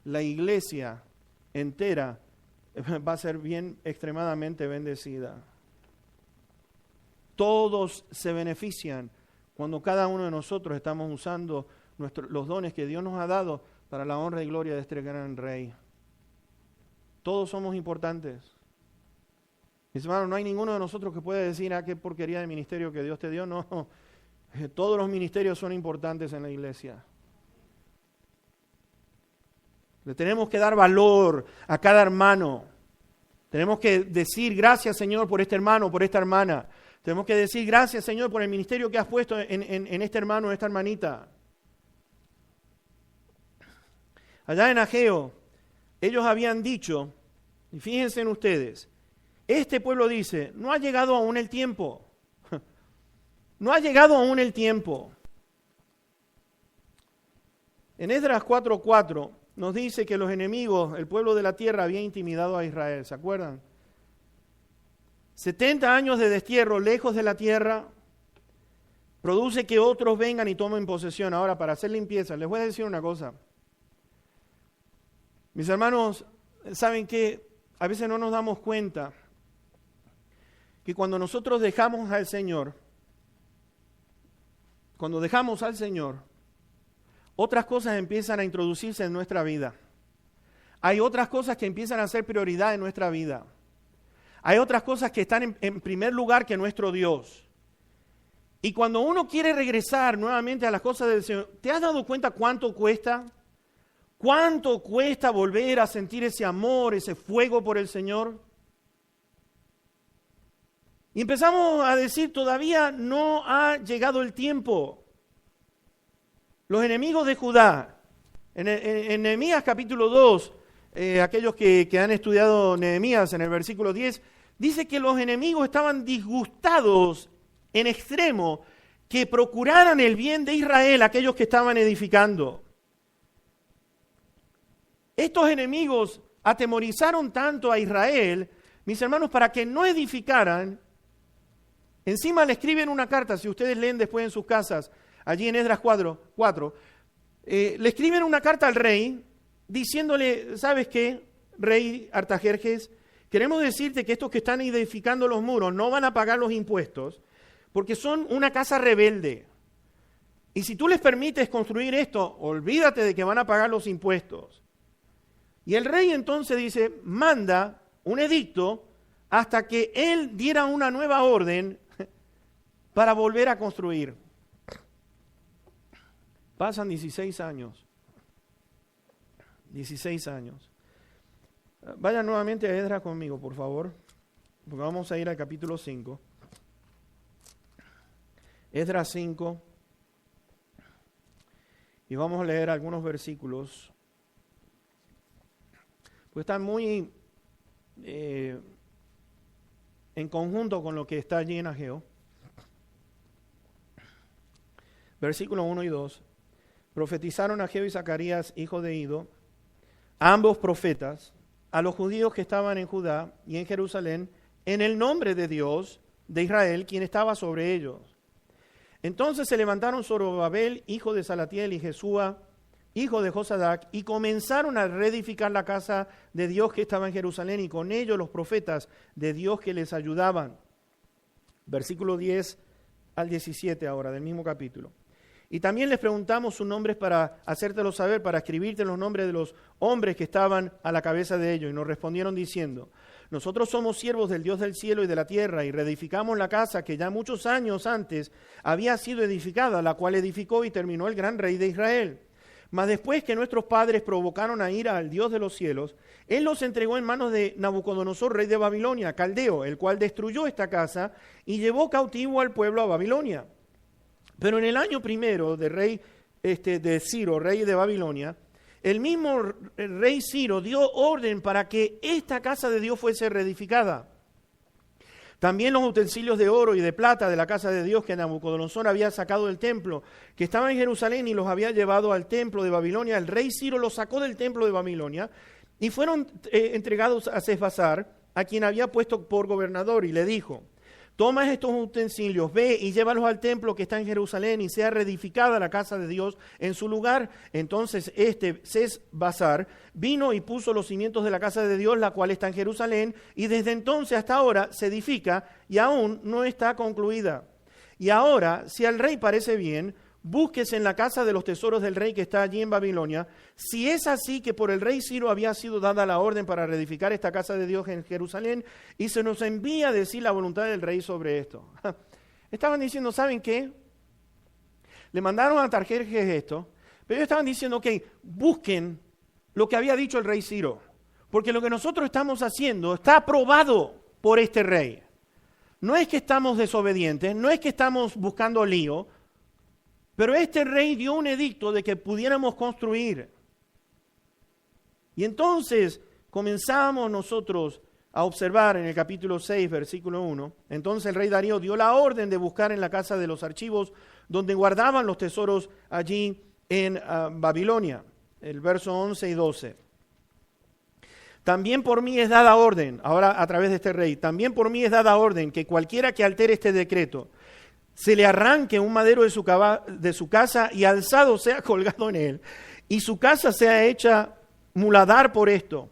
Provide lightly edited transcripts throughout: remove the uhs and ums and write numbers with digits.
la iglesia entera va a ser bien extremadamente bendecida. Todos se benefician cuando cada uno de nosotros estamos usando los dones que Dios nos ha dado para la honra y gloria de este gran Rey. Todos somos importantes. Mis hermanos, no hay ninguno de nosotros que pueda decir, qué porquería de ministerio que Dios te dio. No, todos los ministerios son importantes en la iglesia. Le tenemos que dar valor a cada hermano. Tenemos que decir gracias, Señor, por este hermano, por esta hermana. Tenemos que decir gracias, Señor, por el ministerio que has puesto en este hermano, en esta hermanita. Allá en Ageo, ellos habían dicho, y fíjense en ustedes, este pueblo dice, no ha llegado aún el tiempo. No ha llegado aún el tiempo. En Esdras 4:4 nos dice que los enemigos, el pueblo de la tierra, había intimidado a Israel. ¿Se acuerdan? 70 años de destierro lejos de la tierra produce que otros vengan y tomen posesión. Ahora, para hacer limpieza, les voy a decir una cosa. Mis hermanos, ¿saben qué? A veces no nos damos cuenta que cuando nosotros dejamos al Señor, otras cosas empiezan a introducirse en nuestra vida. Hay otras cosas que empiezan a ser prioridad en nuestra vida. Hay otras cosas que están en primer lugar que nuestro Dios. Y cuando uno quiere regresar nuevamente a las cosas del Señor, ¿te has dado cuenta cuánto cuesta? ¿Cuánto cuesta volver a sentir ese amor, ese fuego por el Señor? Y empezamos a decir, todavía no ha llegado el tiempo. Los enemigos de Judá, en Nehemías capítulo 2, aquellos que han estudiado Nehemías en el versículo 10, dice que los enemigos estaban disgustados en extremo que procuraran el bien de Israel, aquellos que estaban edificando. Estos enemigos atemorizaron tanto a Israel, mis hermanos, para que no edificaran. Encima le escriben una carta, si ustedes leen después en sus casas, allí en Esdras 4, le escriben una carta al rey, diciéndole, ¿sabes qué, rey Artajerjes? Queremos decirte que estos que están edificando los muros no van a pagar los impuestos, porque son una casa rebelde. Y si tú les permites construir esto, olvídate de que van a pagar los impuestos. Y el rey entonces dice, manda un edicto hasta que él diera una nueva orden para volver a construir. Pasan 16 años. 16 años. Vayan nuevamente a Esdras conmigo, por favor, porque vamos a ir al capítulo 5. Esdras 5. Y vamos a leer algunos versículos. Pues están muy en conjunto con lo que está allí en Ageo. Versículos 1 y 2. Profetizaron Ageo y Zacarías, hijo de Ido, ambos profetas, a los judíos que estaban en Judá y en Jerusalén, en el nombre de Dios de Israel, quien estaba sobre ellos. Entonces se levantaron Zorobabel, hijo de Salatiel, y Jesúa, hijo de Josadac, y comenzaron a reedificar la casa de Dios que estaba en Jerusalén, y con ellos los profetas de Dios que les ayudaban. Versículo 10 al 17 ahora, del mismo capítulo. Y también les preguntamos sus nombres para hacértelo saber, para escribirte los nombres de los hombres que estaban a la cabeza de ellos. Y nos respondieron diciendo, nosotros somos siervos del Dios del cielo y de la tierra, y reedificamos la casa que ya muchos años antes había sido edificada, la cual edificó y terminó el gran rey de Israel. Mas después que nuestros padres provocaron a ira al Dios de los cielos, Él los entregó en manos de Nabucodonosor, rey de Babilonia, caldeo, el cual destruyó esta casa y llevó cautivo al pueblo a Babilonia. Pero en el año primero de Ciro, rey de Babilonia, el mismo rey Ciro dio orden para que esta casa de Dios fuese reedificada. También los utensilios de oro y de plata de la casa de Dios que Nabucodonosor había sacado del templo, que estaba en Jerusalén y los había llevado al templo de Babilonia, el rey Ciro los sacó del templo de Babilonia y fueron entregados a Sesbazar, a quien había puesto por gobernador, y le dijo, toma estos utensilios, ve y llévalos al templo que está en Jerusalén y sea reedificada la casa de Dios en su lugar. Entonces Sesbazar vino y puso los cimientos de la casa de Dios, la cual está en Jerusalén, y desde entonces hasta ahora se edifica y aún no está concluida. Y ahora, si al rey parece bien, búsquese en la casa de los tesoros del rey que está allí en Babilonia. Si es así que por el rey Ciro había sido dada la orden para reedificar esta casa de Dios en Jerusalén, y se nos envía a decir la voluntad del rey sobre esto. Estaban diciendo, ¿saben qué? Le mandaron a Artajerjes esto, pero ellos estaban diciendo, ok, busquen lo que había dicho el rey Ciro, porque lo que nosotros estamos haciendo está aprobado por este rey. No es que estamos desobedientes, no es que estamos buscando lío, pero este rey dio un edicto de que pudiéramos construir. Y entonces comenzamos nosotros a observar en el capítulo 6, versículo 1. Entonces el rey Darío dio la orden de buscar en la casa de los archivos donde guardaban los tesoros allí en Babilonia. El verso 11 y 12. También por mí es dada orden, ahora a través de este rey, también por mí es dada orden que cualquiera que altere este decreto, se le arranque un madero de su casa y alzado sea colgado en él, y su casa sea hecha muladar por esto.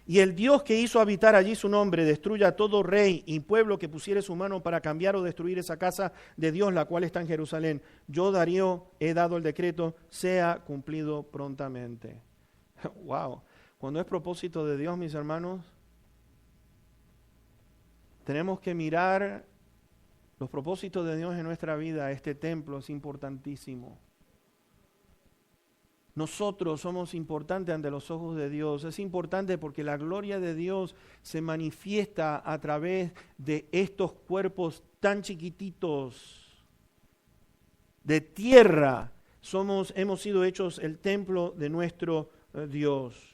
Y el Dios que hizo habitar allí su nombre destruya a todo rey y pueblo que pusiere su mano para cambiar o destruir esa casa de Dios, la cual está en Jerusalén. Yo, Darío, he dado el decreto, sea cumplido prontamente. Wow. Cuando es propósito de Dios, mis hermanos, tenemos que mirar los propósitos de Dios en nuestra vida. Este templo es importantísimo. Nosotros somos importantes ante los ojos de Dios. Es importante porque la gloria de Dios se manifiesta a través de estos cuerpos tan chiquititos de tierra. Hemos sido hechos el templo de nuestro Dios.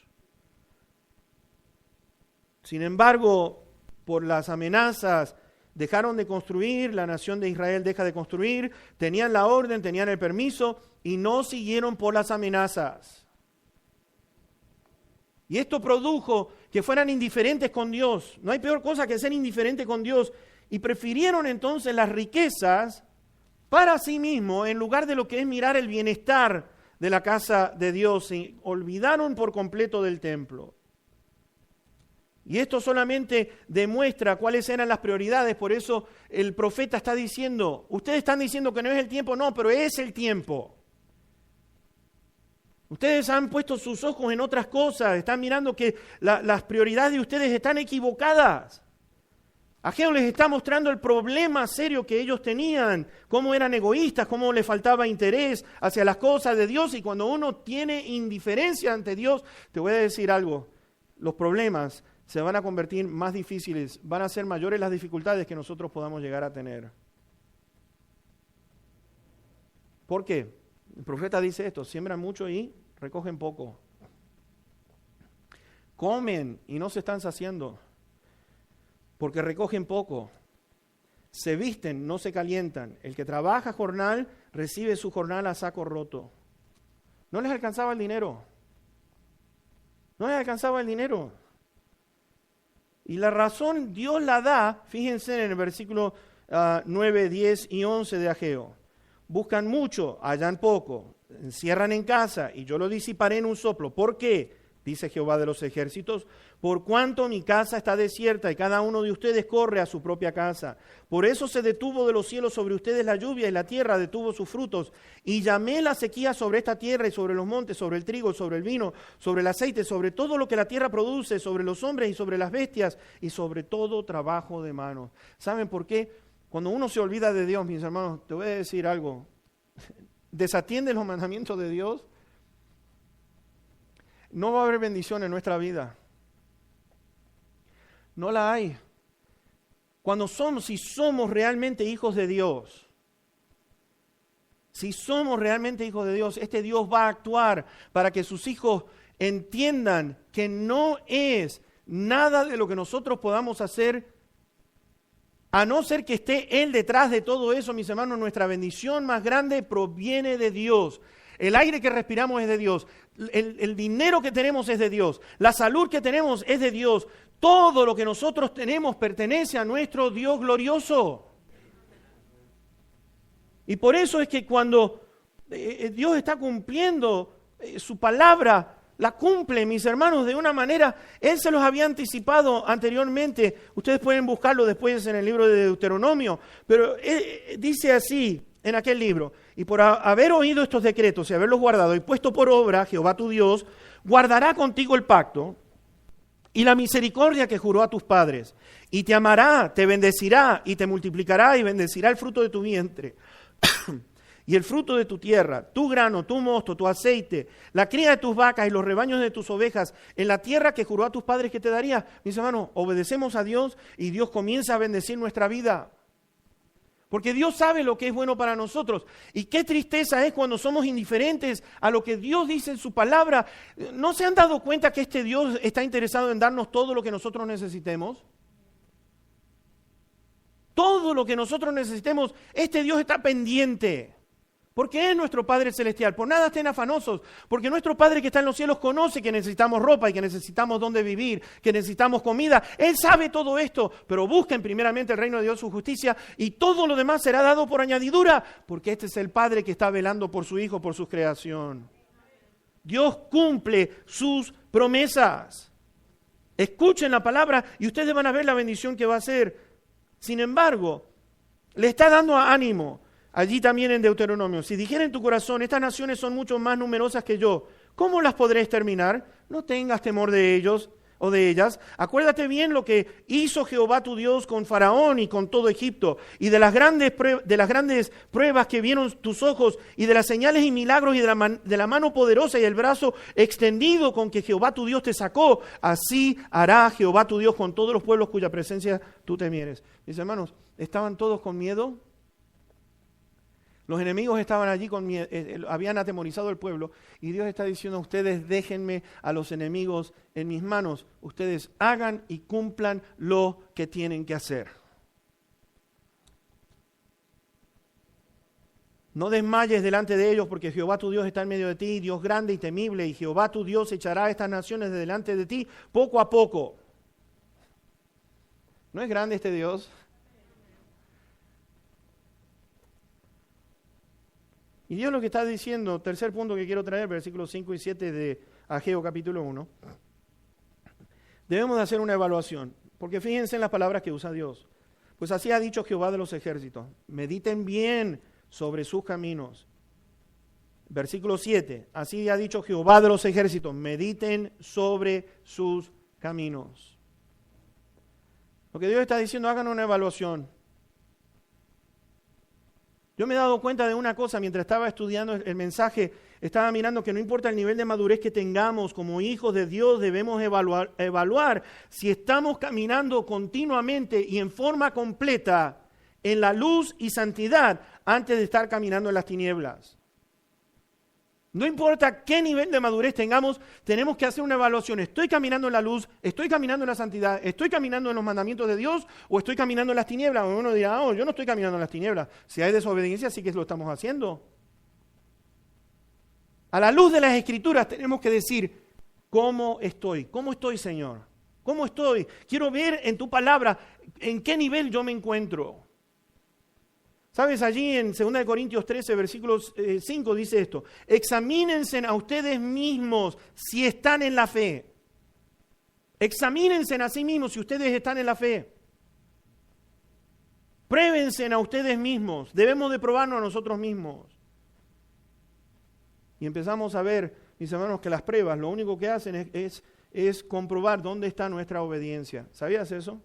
Sin embargo, por las amenazas, dejaron de construir, la nación de Israel deja de construir, tenían la orden, tenían el permiso y no siguieron por las amenazas. Y esto produjo que fueran indiferentes con Dios. No hay peor cosa que ser indiferente con Dios. Y prefirieron entonces las riquezas para sí mismos en lugar de lo que es mirar el bienestar de la casa de Dios. Y olvidaron por completo del templo. Y esto solamente demuestra cuáles eran las prioridades. Por eso el profeta está diciendo, ustedes están diciendo que no es el tiempo, no, pero es el tiempo. Ustedes han puesto sus ojos en otras cosas, están mirando que las prioridades de ustedes están equivocadas. Ageo les está mostrando el problema serio que ellos tenían, cómo eran egoístas, cómo les faltaba interés hacia las cosas de Dios. Y cuando uno tiene indiferencia ante Dios, te voy a decir algo, los problemas se van a convertir más difíciles, van a ser mayores las dificultades que nosotros podamos llegar a tener. ¿Por qué? El profeta dice esto, siembran mucho y recogen poco. Comen y no se están saciando, porque recogen poco. Se visten, no se calientan. El que trabaja jornal, recibe su jornal a saco roto. No les alcanzaba el dinero. No les alcanzaba el dinero. Y la razón Dios la da, fíjense en el versículo 9, 10 y 11 de Ageo. Buscan mucho, hallan poco, encierran en casa y yo lo disiparé en un soplo. ¿Por qué? Dice Jehová de los ejércitos, por cuanto mi casa está desierta y cada uno de ustedes corre a su propia casa. Por eso se detuvo de los cielos sobre ustedes la lluvia y la tierra detuvo sus frutos. Y llamé la sequía sobre esta tierra y sobre los montes, sobre el trigo, sobre el vino, sobre el aceite, sobre todo lo que la tierra produce, sobre los hombres y sobre las bestias y sobre todo trabajo de manos. ¿Saben por qué? Cuando uno se olvida de Dios, mis hermanos, te voy a decir algo. Desatiende los mandamientos de Dios. No va a haber bendición en nuestra vida. No la hay. Si somos realmente hijos de Dios, este Dios va a actuar para que sus hijos entiendan que no es nada de lo que nosotros podamos hacer, a no ser que esté Él detrás de todo eso, mis hermanos. Nuestra bendición más grande proviene de Dios. El aire que respiramos es de Dios. El dinero que tenemos es de Dios. La salud que tenemos es de Dios. Todo lo que nosotros tenemos pertenece a nuestro Dios glorioso. Y por eso es que cuando Dios está cumpliendo su palabra, la cumple, mis hermanos, de una manera, Él se los había anticipado anteriormente. Ustedes pueden buscarlo después en el libro de Deuteronomio, pero dice así en aquel libro: y por haber oído estos decretos y haberlos guardado y puesto por obra, Jehová tu Dios guardará contigo el pacto y la misericordia que juró a tus padres, y te amará, te bendecirá y te multiplicará y bendecirá el fruto de tu vientre y el fruto de tu tierra, tu grano, tu mosto, tu aceite, la cría de tus vacas y los rebaños de tus ovejas, en la tierra que juró a tus padres que te daría. Mis hermanos, obedecemos a Dios y Dios comienza a bendecir nuestra vida. Porque Dios sabe lo que es bueno para nosotros. Y qué tristeza es cuando somos indiferentes a lo que Dios dice en su palabra. ¿No se han dado cuenta que este Dios está interesado en darnos todo lo que nosotros necesitemos? Todo lo que nosotros necesitemos, este Dios está pendiente. Porque es nuestro Padre Celestial. Por nada estén afanosos. Porque nuestro Padre que está en los cielos conoce que necesitamos ropa y que necesitamos dónde vivir, que necesitamos comida. Él sabe todo esto. Pero busquen primeramente el reino de Dios, su justicia, y todo lo demás será dado por añadidura. Porque este es el Padre que está velando por su Hijo, por su creación. Dios cumple sus promesas. Escuchen la palabra y ustedes van a ver la bendición que va a hacer. Sin embargo, le está dando ánimo. Allí también en Deuteronomio: si dijera en tu corazón, estas naciones son mucho más numerosas que yo, ¿cómo las podré exterminar? No tengas temor de ellos o de ellas. Acuérdate bien lo que hizo Jehová tu Dios con Faraón y con todo Egipto, y de las grandes pruebas que vieron tus ojos, y de las señales y milagros, y de la mano poderosa y el brazo extendido con que Jehová tu Dios te sacó. Así hará Jehová tu Dios con todos los pueblos cuya presencia tú temieres. Mis hermanos, ¿estaban todos con miedo? Los enemigos estaban allí con miedo, habían atemorizado al pueblo, y Dios está diciendo: ustedes déjenme a los enemigos en mis manos, ustedes hagan y cumplan lo que tienen que hacer. No desmayes delante de ellos, porque Jehová tu Dios está en medio de ti, Dios grande y temible, y Jehová tu Dios echará a estas naciones de delante de ti poco a poco. ¿No es grande este Dios? Y Dios lo que está diciendo, tercer punto que quiero traer, versículos 5 y 7 de Ageo capítulo 1, debemos de hacer una evaluación, porque fíjense en las palabras que usa Dios. Pues así ha dicho Jehová de los ejércitos: mediten bien sobre sus caminos. Versículo 7, así ha dicho Jehová de los ejércitos: mediten sobre sus caminos. Lo que Dios está diciendo: hagan una evaluación. Yo me he dado cuenta de una cosa mientras estaba estudiando el mensaje. Estaba mirando que no importa el nivel de madurez que tengamos como hijos de Dios, debemos evaluar si estamos caminando continuamente y en forma completa en la luz y santidad antes de estar caminando en las tinieblas. No importa qué nivel de madurez tengamos, tenemos que hacer una evaluación. ¿Estoy caminando en la luz? ¿Estoy caminando en la santidad? ¿Estoy caminando en los mandamientos de Dios? ¿O estoy caminando en las tinieblas? O uno dirá: yo no estoy caminando en las tinieblas. Si hay desobediencia, sí que lo estamos haciendo. A la luz de las Escrituras tenemos que decir: ¿cómo estoy? ¿Cómo estoy, Señor? ¿Cómo estoy? Quiero ver en tu palabra en qué nivel yo me encuentro. ¿Sabes? Allí en 2 Corintios 13, versículos 5 dice esto: examínense a ustedes mismos si están en la fe. Examínense a sí mismos si ustedes están en la fe. Pruébense a ustedes mismos. Debemos de probarnos a nosotros mismos. Y empezamos a ver, mis hermanos, que las pruebas lo único que hacen es comprobar dónde está nuestra obediencia. ¿Sabías eso?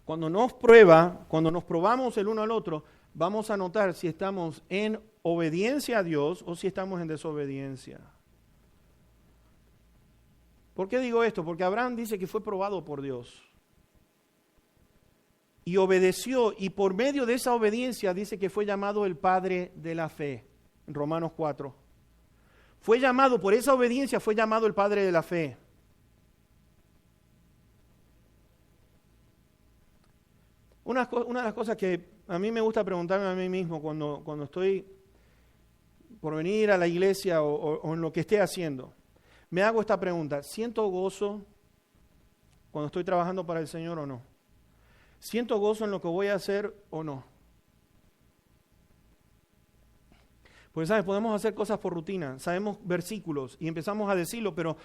Cuando nos probamos el uno al otro, vamos a notar si estamos en obediencia a Dios o si estamos en desobediencia. ¿Por qué digo esto? Porque Abraham dice que fue probado por Dios. Y obedeció, y por medio de esa obediencia dice que fue llamado el padre de la fe, en Romanos 4. Fue llamado, por esa obediencia fue llamado el padre de la fe. Una de las cosas que a mí me gusta preguntarme a mí mismo cuando estoy por venir a la iglesia o en lo que esté haciendo, me hago esta pregunta: ¿siento gozo cuando estoy trabajando para el Señor o no? ¿Siento gozo en lo que voy a hacer o no? Pues, ¿sabes? Podemos hacer cosas por rutina, sabemos versículos y empezamos a decirlo, pero